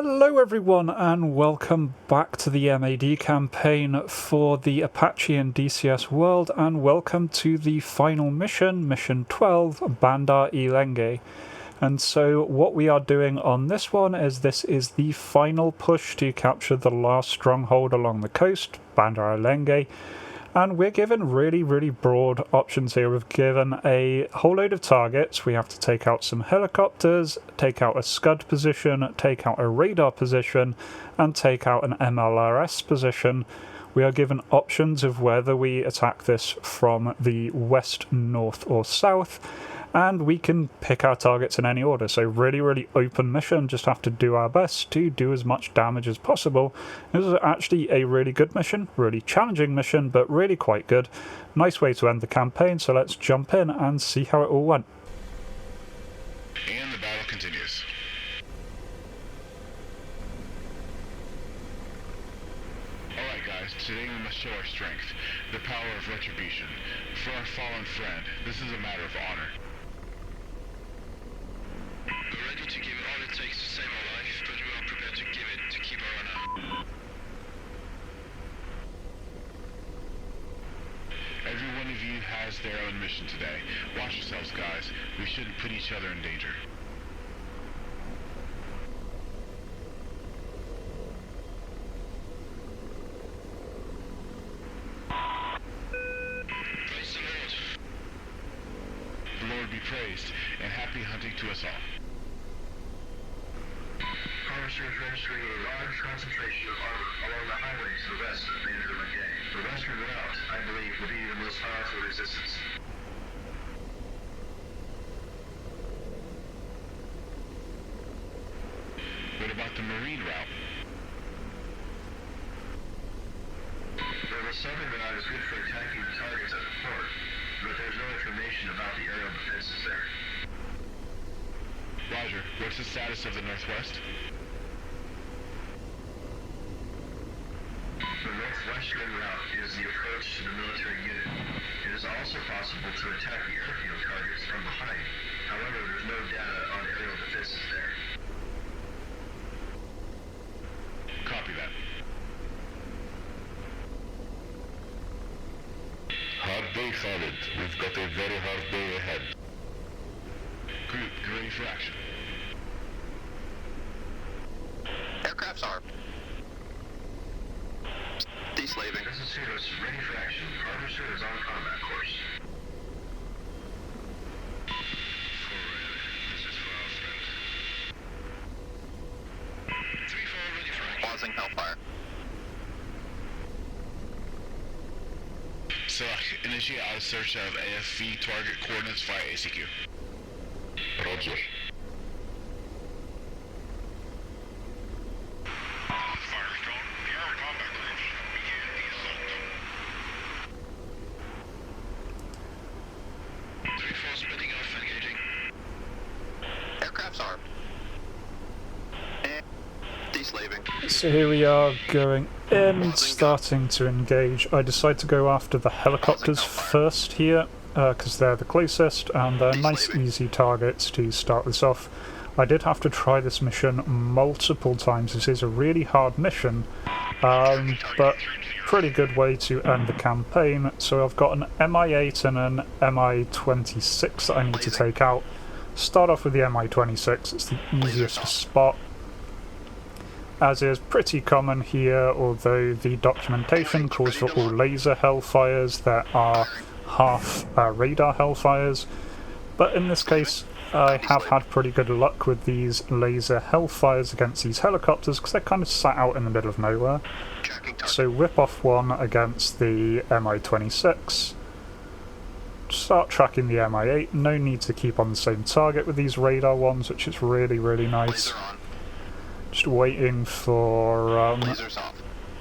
Hello everyone and welcome back to the MAD campaign for the Apache and DCS world, and welcome to the final mission, mission 12, Bandar-e Lengeh. And so what we are doing on this one is this is the final push to capture the last stronghold along the coast, Bandar-e Lengeh. And we're given really broad options here. We've given a whole load of targets. We have to take out some helicopters, take out a Scud position, take out a radar position, and take out an MLRS position. We are given options of whether we attack this from the west, north, or south, and we can pick our targets in any order. So really open mission, just have to do our best to do as much damage as possible. This is actually a really good mission, really challenging mission, but really quite good. Nice way to end the campaign, so let's jump in and see how it all went. And the battle continues. Alright guys, today we must show our strength, the power of retribution. For our fallen friend, this is a matter of honor. We're ready to give it all it takes to save our life, but we are prepared to give it to keep our honor. Every one of you has their own mission today. Watch yourselves, guys. We shouldn't put each other in danger. Praise the Lord. The Lord be praised, and happy hunting to us all. Officers registering a large concentration of armor along the highways to the west of Lengeh. The western route, I believe, will be the most powerful resistance. What about the marine route? The southern route is good for attacking targets at the port, but there's no information about the aerial defenses there. Roger. What's the status of the northwest? The northwestern route is the approach to the military unit. It is also possible to attack the airfield targets from behind. However, there's no data on aerial defenses there. Copy that. Hard day, Khalid. We've got a very hard day ahead. Group, get ready for action. Aircrafts are deslaving. This is Cirrus, ready for action. Harvester is on combat course. This is for our friend. 3-4 ready for action. Pausing Hellfire. Select. Initiate auto search of AFV target coordinates via ACQ. Roger. Firestone, the air combat groups begin the assault. 3-4 spinning off, engaging. Aircrafts are and deslaving. So here we are going in, starting to engage. I decide to go after the helicopters first here, because they're the closest and they're nice easy targets to start this off. I did have to try this mission multiple times. This is a really hard mission, but pretty good way to end the campaign. So I've got an MI8 and an MI26 that I need to take out. Start off with the MI26, it's the easiest to spot, as is pretty common here, although the documentation calls for all laser hellfires that are half radar hellfires. But in this case, I have had pretty good luck with these laser hellfires against these helicopters because they're kind of sat out in the middle of nowhere. So whip off one against the MI26. Start tracking the MI8. No need to keep on the same target with these radar ones, which is really nice. Just waiting for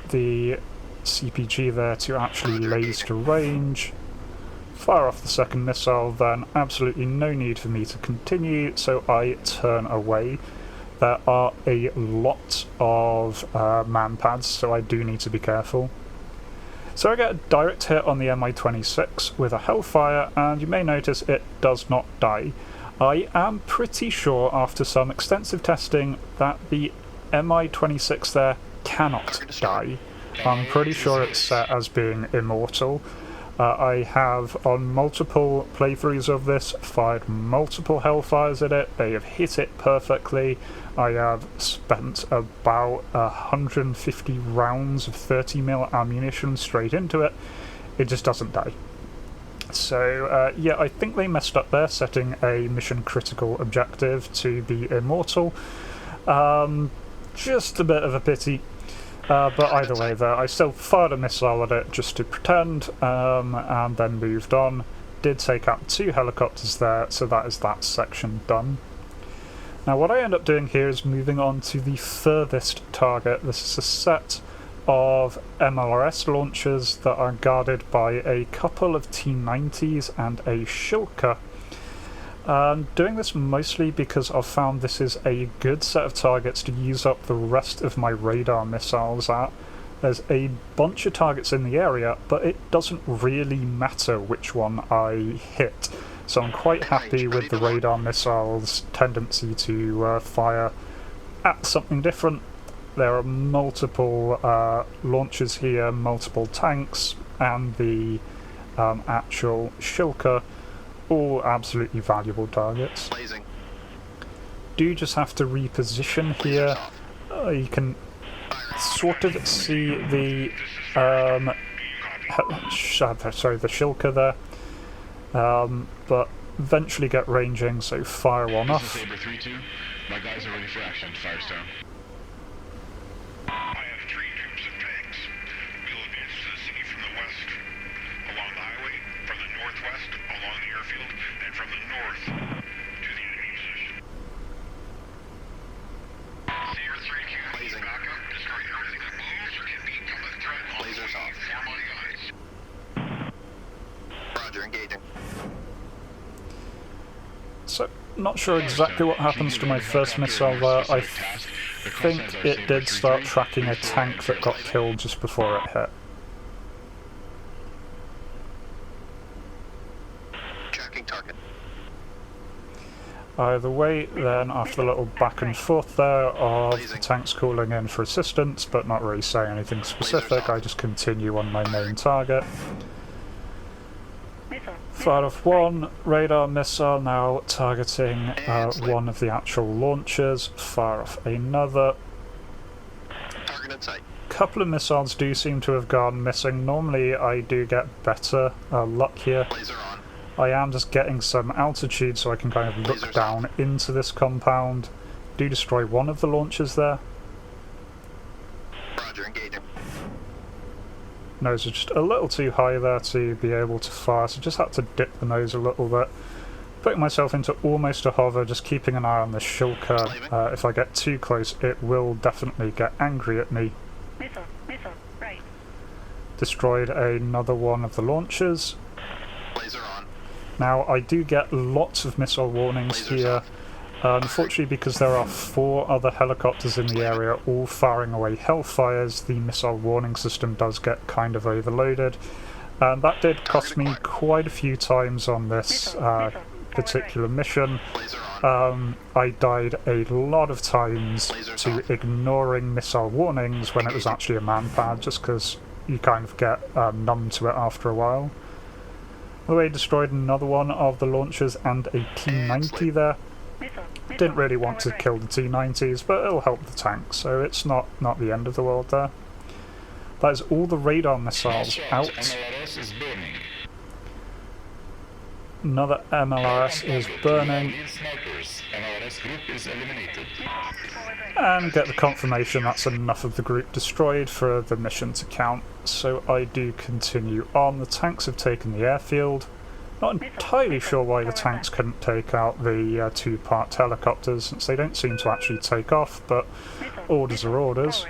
the CPG there to actually laze to range. Fire off the second missile, then absolutely no need for me to continue, so I turn away. There are a lot of man pads, so I do need to be careful. So I get a direct hit on the MI26 with a Hellfire, and you may notice it does not die. I am pretty sure, after some extensive testing, that the Mi-26 there cannot die. I'm pretty sure it's set as being immortal. I have, on multiple playthroughs of this, fired multiple Hellfires at it. They have hit it perfectly. I have spent about 150 rounds of 30mm ammunition straight into it. It just doesn't die. So, yeah, I think they messed up there, setting a mission critical objective to be immortal. Just a bit of a pity. But either way there, I still fired a missile at it just to pretend, and then moved on. Did take out 2 helicopters there, so that is that section done. Now what I end up doing here is moving on to the furthest target. This is a set of MLRS launchers that are guarded by a couple of T-90s and a Shilka. Doing this mostly because I've found this is a good set of targets to use up the rest of my radar missiles at. There's a bunch of targets in the area, but it doesn't really matter which one I hit. So I'm quite happy with the radar missiles' tendency to fire at something different. There are multiple launchers here, multiple tanks, and the actual Shilka. All absolutely valuable targets. Blazing. Do just have to reposition here. You can sort of see the the Shilka there, but eventually get ranging, so fire one off. Saber 3-2. My guys are ready for action. Firestone. I have 3 groups of tanks. We'll advance to the city from the west, along the highway, from the northwest, along the airfield, and from the north to the enemy position. Saber 3-2, Blazing. back up, destroy everything that moves or can become a threat. Lasers off. For my guys. Roger, engaging. So, not sure exactly what happens to my first missile there. I think it did start tracking a tank that got killed just before it hit. Tracking target. Either way, then after a little back and forth there of the tanks calling in for assistance but not really saying anything specific, I just continue on my main target. Fired off one radar missile, now targeting one of the actual launchers. Fire off another. Target in sight. Couple of missiles do seem to have gone missing. Normally I do get better luck here. Laser on. I am just getting some altitude so I can kind of look down into this compound. Do destroy one of the launchers there. Roger, engaging. Nose are just a little too high there to be able to fire, so just had to dip the nose a little bit. Putting myself into almost a hover, just keeping an eye on the Shilka. If I get too close, it will definitely get angry at me. Missile, right. Destroyed another one of the launchers. Laser on. Now, I do get lots of missile warnings Lasers here. off. Unfortunately, because there are 4 other helicopters in the area all firing away Hellfires, the missile warning system does get kind of overloaded. And that did cost me quite a few times on this particular mission. Laser on. I died a lot of times Lasers to off. ignoring missile warnings when it was actually a man-pad, just because you kind of get numb to it after a while. By the way, destroyed another one of the launchers and a T-90 there. Didn't really want to kill the T-90s, but it'll help the tank, so it's not the end of the world there. That is all the radar missiles out. MLRS is burning. Another MLRS is burning, Lead snipers. MLRS group is eliminated. and get the confirmation that's enough of the group destroyed for the mission to count. So I do continue on. The tanks have taken the airfield. Not entirely sure why the tanks couldn't take out the 2 parked helicopters, since they don't seem to actually take off, but orders are orders.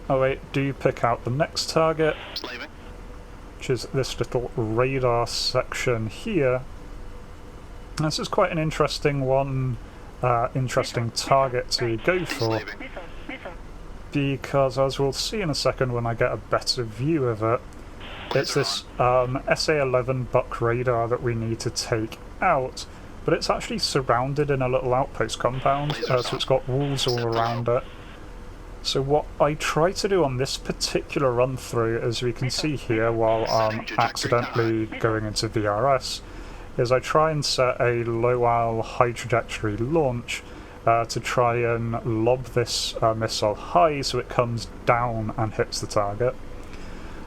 Oh wait, do pick out the next target, Slaving. which is this little radar section here. This is quite an interesting one, interesting target to go for, Slaving. because as we'll see in a second when I get a better view of it, it's this SA-11 buck radar that we need to take out. but it's actually surrounded in a little outpost compound, so it's got walls all around it. So what I try to do on this particular run through, as we can see here while I'm accidentally going into VRS, is I try and set a low-al, high-trajectory launch to try and lob this missile high so it comes down and hits the target.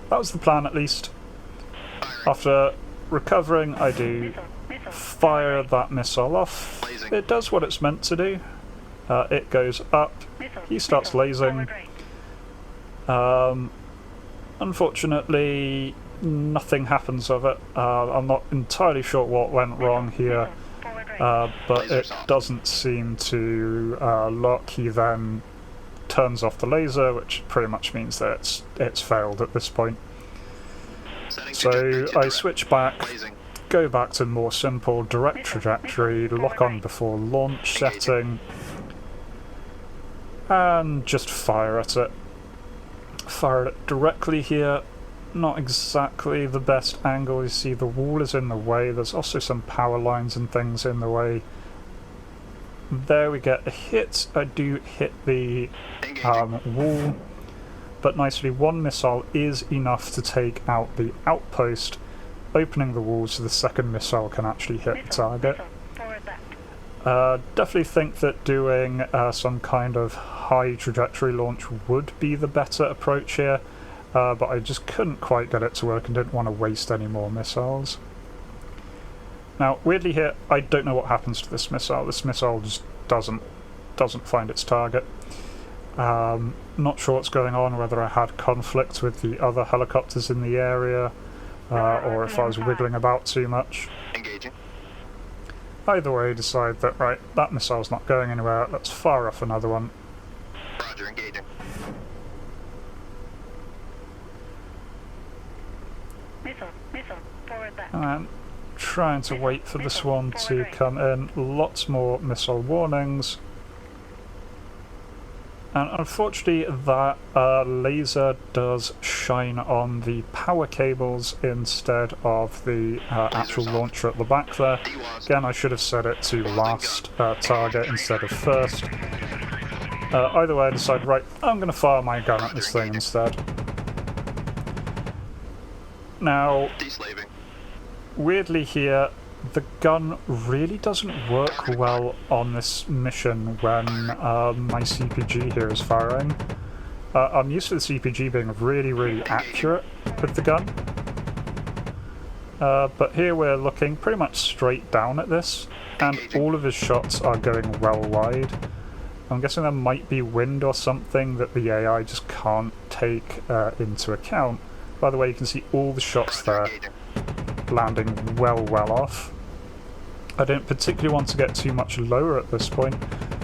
That was the plan, at least. After recovering, I do fire that missile off. It does what it's meant to do. It goes up, he starts lasing. Unfortunately, nothing happens of it. I'm not entirely sure what went wrong here, but it doesn't seem to lock. He then turns off the laser, which pretty much means that it's failed at this point. So I switch back, go back to more simple direct trajectory, lock on before launch setting, and just fire at it. Fire it directly here. Not exactly the best angle. You see the wall is in the way. There's also some power lines and things in the way. There we get a hit. I do hit the wall, but nicely one missile is enough to take out the outpost, opening the wall so the second missile can actually hit the target. Definitely think that doing some kind of high trajectory launch would be the better approach here, but I just couldn't quite get it to work and didn't want to waste any more missiles. Now, weirdly here, I don't know what happens to this missile. This missile just doesn't find its target. Not sure what's going on, whether I had conflict with the other helicopters in the area, or if I was wiggling about too much. Engaging. Either way, decide that, right, that missile's not going anywhere, let's fire off another one. Roger, engaging. Missile, forward left. And then trying to wait for this one to come in. Lots more missile warnings. And unfortunately that laser does shine on the power cables instead of the actual launcher at the back there. Again, I should have set it to last target instead of first. Either way, I decided, right, I'm going to fire my gun at this thing instead. Now, weirdly here, the gun really doesn't work well on this mission when my CPG here is firing. I'm used to the CPG being really accurate with the gun, but here we're looking pretty much straight down at this, and all of his shots are going well wide. I'm guessing there might be wind or something that the AI just can't take into account. By the way, you can see all the shots there landing well off. I don't particularly want to get too much lower at this point,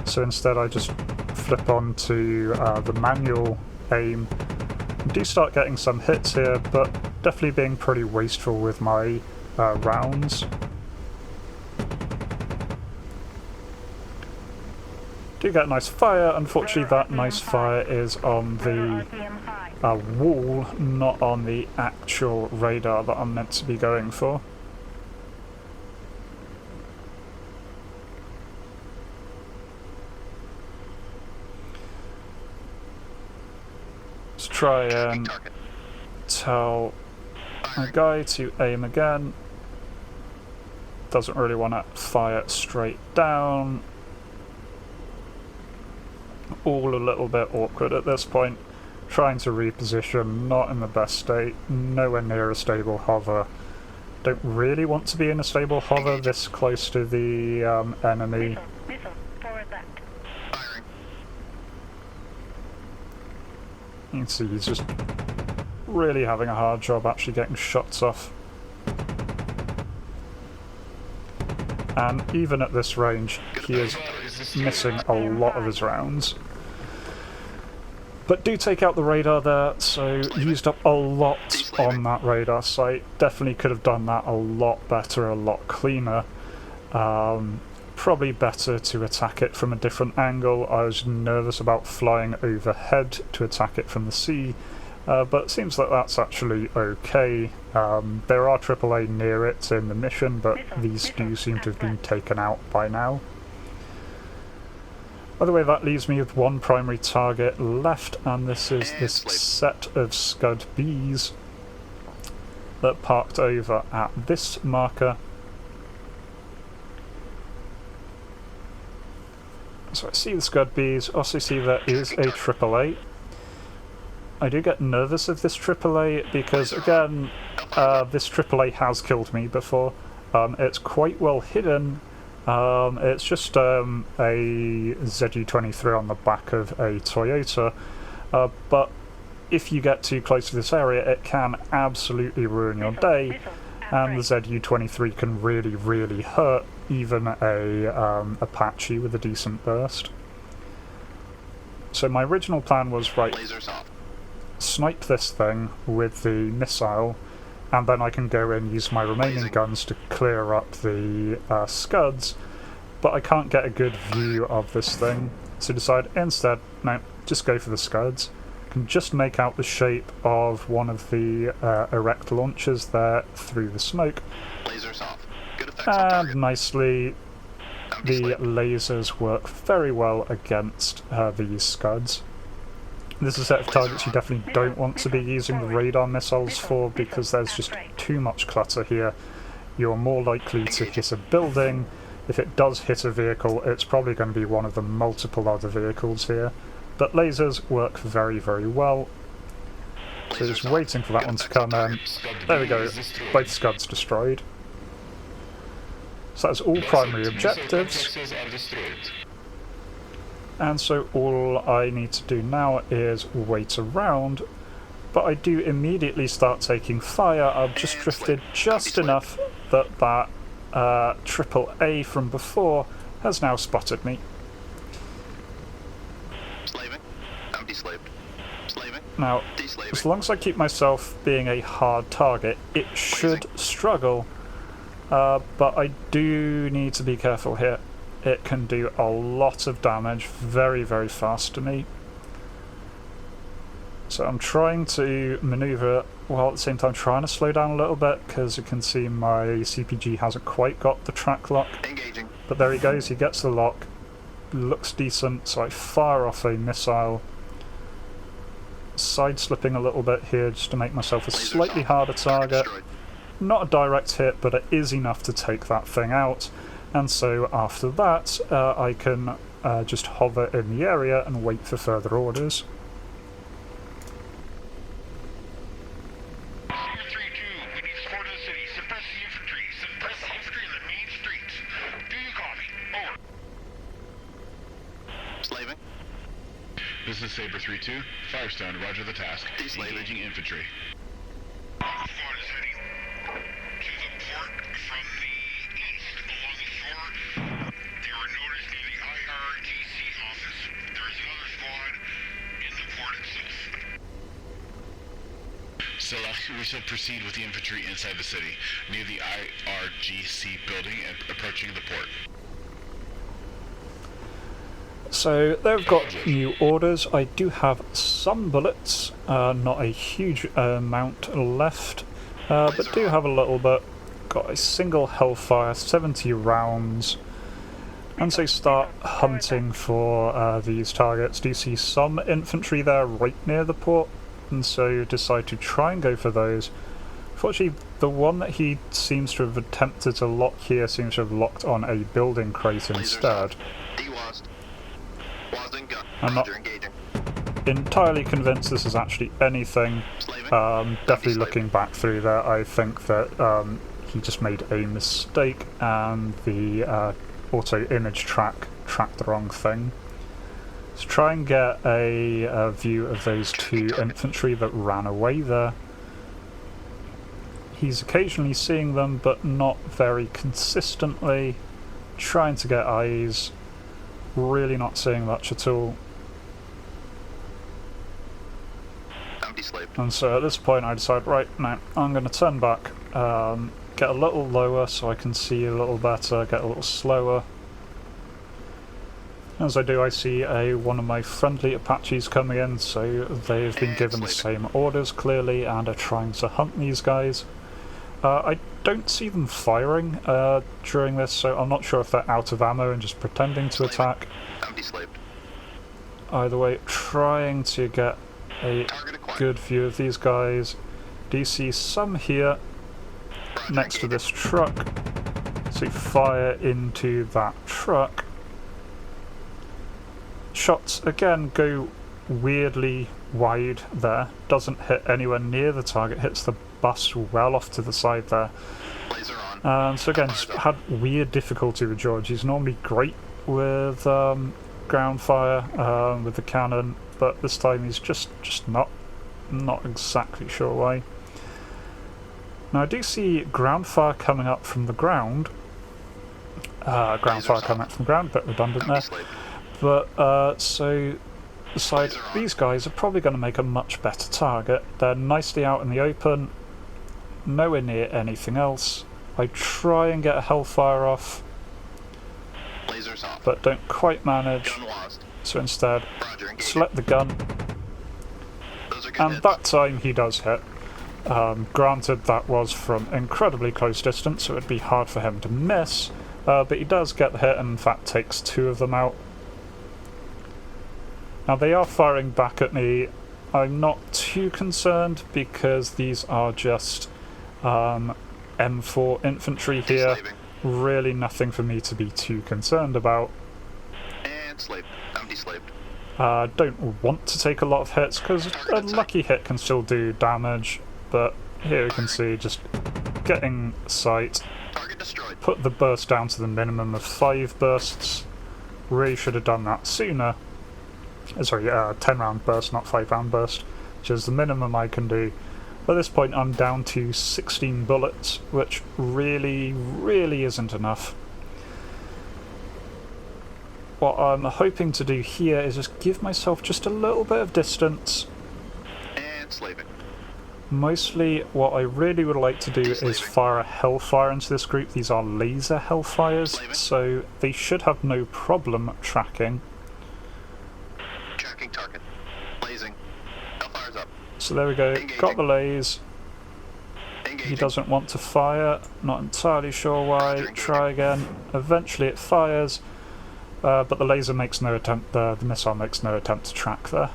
so instead I just flip on to the manual aim. Do start getting some hits here, but definitely being pretty wasteful with my rounds. Do get a nice fire. Unfortunately that nice fire is on the wall, not on the actual radar that I'm meant to be going for. Let's try and tell my guy to aim again. Doesn't really want to fire straight down. All a little bit awkward at this point. Trying to reposition, not in the best state, nowhere near a stable hover. Don't really want to be in a stable hover this close to the enemy. Missile, forward left. Firing. You can see he's just really having a hard job actually getting shots off. And even at this range, he is missing a lot of his rounds. But do take out the radar there, so used up a lot on that radar site. Definitely could have done that a lot better, a lot cleaner. Probably better to attack it from a different angle. I was nervous about flying overhead to attack it from the sea, But it seems that that's actually okay. There are AAA near it in the mission, but these do seem to have been taken out by now. By the way, that leaves me with one primary target left, and this is this set of Scud Bs that parked over at this marker. So I see the Scud Bs, also see there is a AAA. I do get nervous of this AAA because, again, this AAA has killed me before. It's quite well hidden. It's just a ZU-23 on the back of a Toyota, but if you get too close to this area it can absolutely ruin your day, and the ZU-23 can really, really hurt even a Apache with a decent burst. So my original plan was, right, snipe this thing with the missile, and then I can go in and use my remaining guns to clear up the Scuds, but I can't get a good view of this thing, so decide instead, no, just go for the Scuds. Can just make out the shape of one of the erect launchers there through the smoke, and nicely the lasers work very well against these Scuds. This is a set of targets you definitely don't want to be using the radar missiles for, because there's just too much clutter here. You're more likely to hit a building. If it does hit a vehicle, it's probably going to be one of the multiple other vehicles here. But lasers work very, very well. So just waiting for that one to come in. There we go, both Scuds destroyed. So that's all primary objectives. And so all I need to do now is wait around, but I do immediately start taking fire. I've just drifted just enough that that AAA from before has now spotted me. Now, as long as I keep myself being a hard target, it should struggle, but I do need to be careful here. It can do a lot of damage very, very fast to me. So I'm trying to manoeuvre while at the same time trying to slow down a little bit, because you can see my CPG hasn't quite got the track lock. But there he goes, he gets the lock, looks decent, so I fire off a missile, side-slipping a little bit here just to make myself a slightly harder target. Not a direct hit, but it is enough to take that thing out. And so after that, I can just hover in the area and wait for further orders. We need support in the city. Suppress the infantry. Suppress the infantry in the main streets. Do you copy? Over. Slaving. This is Saber 3-2. Firestone, roger the task. Engaging infantry. Squad is heading to the port from the east along the shore. They were noticed near the IRGC office. There is another squad in the port itself. Select, we shall proceed with the infantry inside the city, near the IRGC building and approaching the port. So they've got new orders. I do have some bullets, not a huge amount left, but do have a little bit. Got a single Hellfire, 70 rounds, and so start hunting for these targets. Do you see some infantry there right near the port, and so decide to try and go for those. Fortunately, the one that he seems to have attempted to lock here seems to have locked on a building crate instead. I'm not entirely convinced this is actually anything. Definitely looking back through there, I think that he just made a mistake and the auto image tracked the wrong thing. Let's try and get a view of those two infantry that ran away there. He's occasionally seeing them, but not very consistently. Trying to get eyes. Really not seeing much at all. And so at this point I decide, right, no, I'm going to turn back, get a little lower so I can see a little better, get a little slower. As I do, I see one of my friendly Apaches coming in, so they've been given the same orders clearly and are trying to hunt these guys. I don't see them firing during this, so I'm not sure if they're out of ammo and just pretending to attack. Either way, trying to get a good view of these guys. Do you see some here next to this truck? So fire into that truck. Shots again go weirdly wide there. Doesn't hit anywhere near the target, hits the bus well off to the side there. So again, just had weird difficulty with George. He's normally great with ground fire, with the cannon, but this time he's just not exactly sure why. Now I do see ground fire coming up from the ground. Ground fire coming up from the ground, a bit redundant there. But so these guys are probably going to make a much better target. They're nicely out in the open, nowhere near anything else. I try and get a hellfire off, but don't quite manage. So instead, select the gun, and that time he does hit. Granted, that was from incredibly close distance, so it would be hard for him to miss, but he does get the hit and in fact takes two of them out. Now they are firing back at me. I'm not too concerned because these are just M4 infantry here. Really nothing for me to be too concerned about. Don't want to take a lot of hits because a lucky hit can still do damage, but here you can see just getting sight. Put the burst down to the minimum of 5 bursts. Really should have done that sooner. Sorry, 10 round burst, not 5 round burst, which is the minimum I can do. At this point I'm down to 16 bullets, which really isn't enough. What I'm hoping to do here is just give myself just a little bit of distance. Mostly what I really would like to do is fire a hellfire into this group. These are laser hellfires, so they should have no problem tracking. Target. Blazing. Hellfire's up. So there we go, got the lays. He doesn't want to fire, not entirely sure why. Try again. Eventually it fires, but the laser makes no attempt, the missile makes no attempt to track there.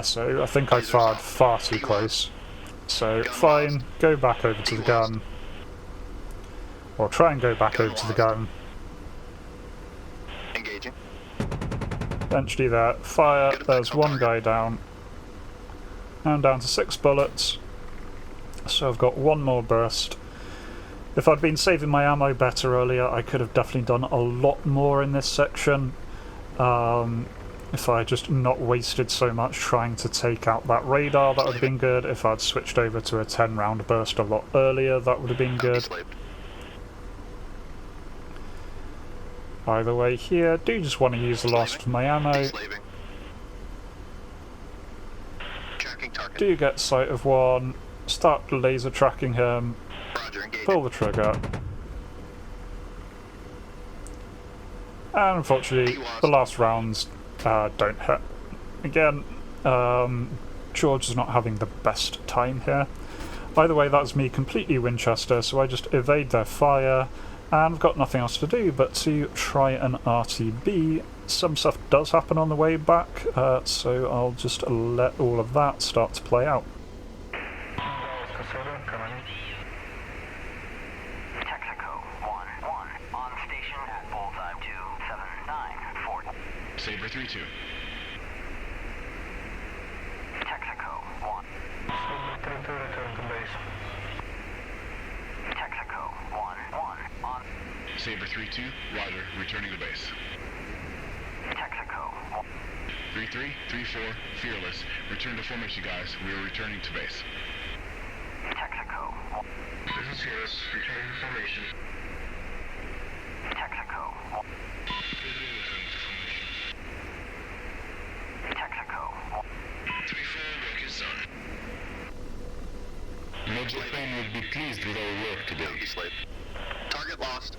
So I think I fired far too close. So fine, go back over to the gun. Or try and go back over to the gun. Eventually there, fire, there's one guy down. I'm down to 6 bullets, so I've got one more burst. If I'd been saving my ammo better earlier, I could have definitely done a lot more in this section. If I had just not wasted so much trying to take out that radar, that would have been good. If I'd switched over to a 10 round burst a lot earlier, that would have been good. Either way here, do just want to use the last of my ammo. Do get sight of one, start laser tracking him, pull the trigger. And unfortunately, the last rounds don't hit. Again, George is not having the best time here. Either way, that's me completely Winchester, so I just evade their fire. And I've got nothing else to do but to try an RTB. Some stuff does happen on the way back, so I'll just let all of that start to play out. Saber 3-2. Texaco 1. Return to base. Texaco 1-1 on. Saber 3-2, Ryder, returning to base. Texaco 3-3, 3-4, Fearless, return to formation, guys. We are returning to base. Texaco. This is Fearless, returning to formation. Texaco. Texaco. 3-4, work is done. Major Payne will be pleased with our work today. Target lost.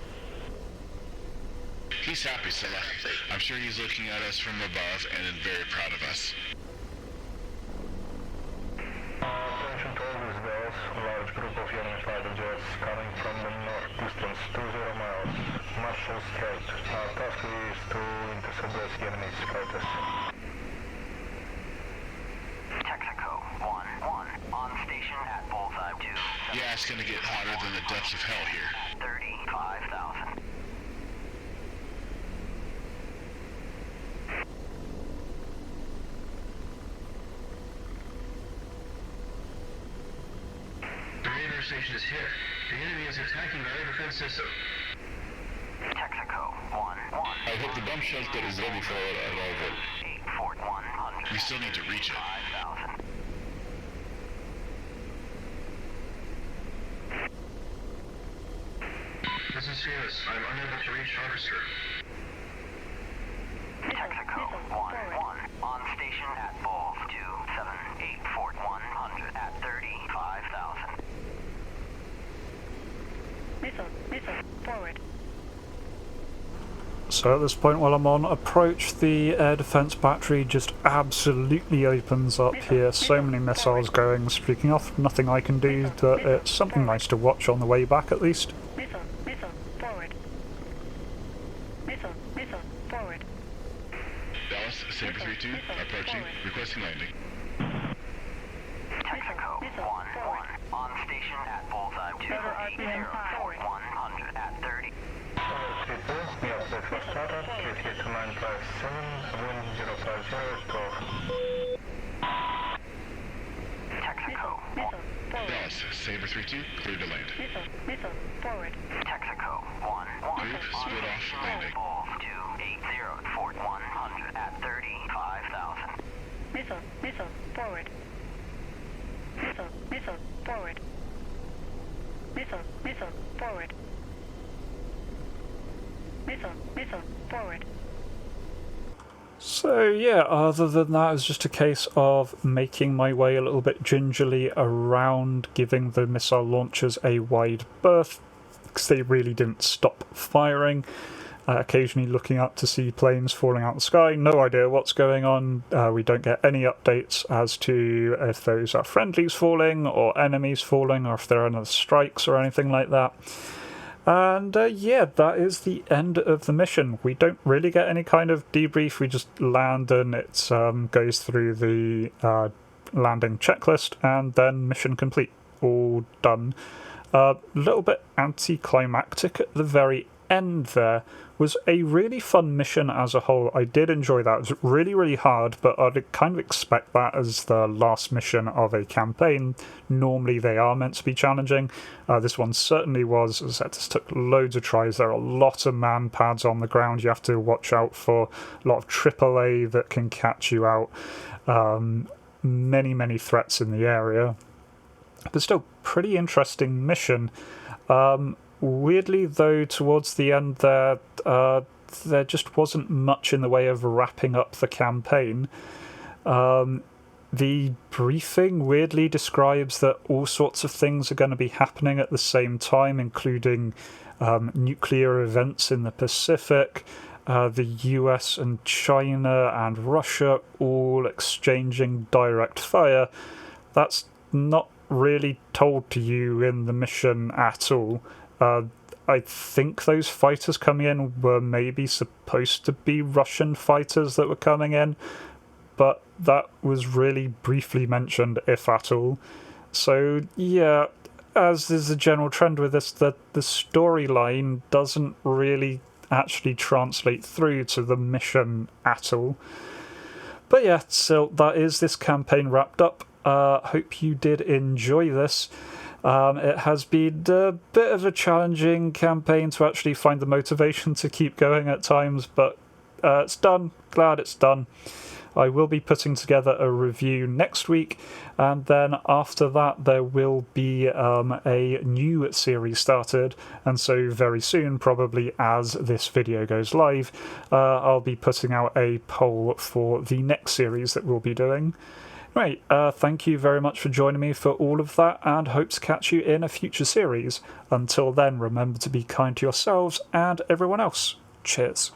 He's happy, Scylla. I'm sure he's looking at us from above and very proud of us. Attention to all these guys. Large group of enemy fighter jets coming from the north, distance 20 miles. Marshal straight. Our task is to intercept those enemy fighters. Texaco 1-1 on station at bullseye 2. Yeah, it's gonna get hotter than the depths of hell here. 35,000. The radar station is here. The enemy is attacking our air defense system. Texaco 1-1. I hope the bomb shelter is ready for our arrival. 84100. We still need to reach it. 5,000. This is Sirius. I'm unable to reach Harvester. Texaco 1-1 on station at Bulls 2784100 at 35,000. Missile, forward. So at this point while I'm on approach, the air defense battery just absolutely opens up here. So many missiles going, streaking off. Nothing I can do, but it's something nice to watch on the way back at least. Missile, forward. Missile, forward. Dallas, Saber 3-2, approaching, requesting landing. Texaco 1-1 on station at bullseye 2804100 at 30. We are set for startup. KT 2957, wind 050 Texaco Dallas, Saber 3-2, cleared to land. Missile, forward. Texaco 1-1 Group, split off, landing. Bulls 2804100 at 35,000. Missile, forward. Missile, forward. Missile, forward. Missile, forward. So yeah, other than that, it's just a case of making my way a little bit gingerly around, giving the missile launchers a wide berth, because they really didn't stop firing. Occasionally looking up to see planes falling out of the sky, no idea what's going on. We don't get any updates as to if those are friendlies falling, or enemies falling, or if there are other strikes or anything like that. And yeah, that is the end of the mission. We don't really get any kind of debrief, we just land and it goes through the landing checklist, and then mission complete, all done. A little bit anticlimactic at the very end there. Was a really fun mission as a whole. I did enjoy that. It was really, really hard, but I'd kind of expect that as the last mission of a campaign. Normally they are meant to be challenging. This one certainly was. As I said, this took loads of tries. There are a lot of man pads on the ground. You have to watch out for a lot of AAA that can catch you out. Many, many threats in the area. But still, pretty interesting mission. Weirdly, though, towards the end there just wasn't much in the way of wrapping up the campaign. The briefing weirdly describes that all sorts of things are going to be happening at the same time, including nuclear events in the Pacific, the US and China and Russia all exchanging direct fire. That's not really told to you in the mission at all. I think those fighters coming in were maybe supposed to be Russian fighters that were coming in, but that was really briefly mentioned, if at all. So yeah, as is a general trend with this, the storyline doesn't really actually translate through to the mission at all. But yeah, so that is this campaign wrapped up. Hope you did enjoy this. It has been a bit of a challenging campaign to actually find the motivation to keep going at times, but it's done. Glad it's done. I will be putting together a review next week, and then after that there will be a new series started, and so very soon, probably as this video goes live, I'll be putting out a poll for the next series that we'll be doing. Right, thank you very much for joining me for all of that, and hope to catch you in a future series. Until then, remember to be kind to yourselves and everyone else. Cheers.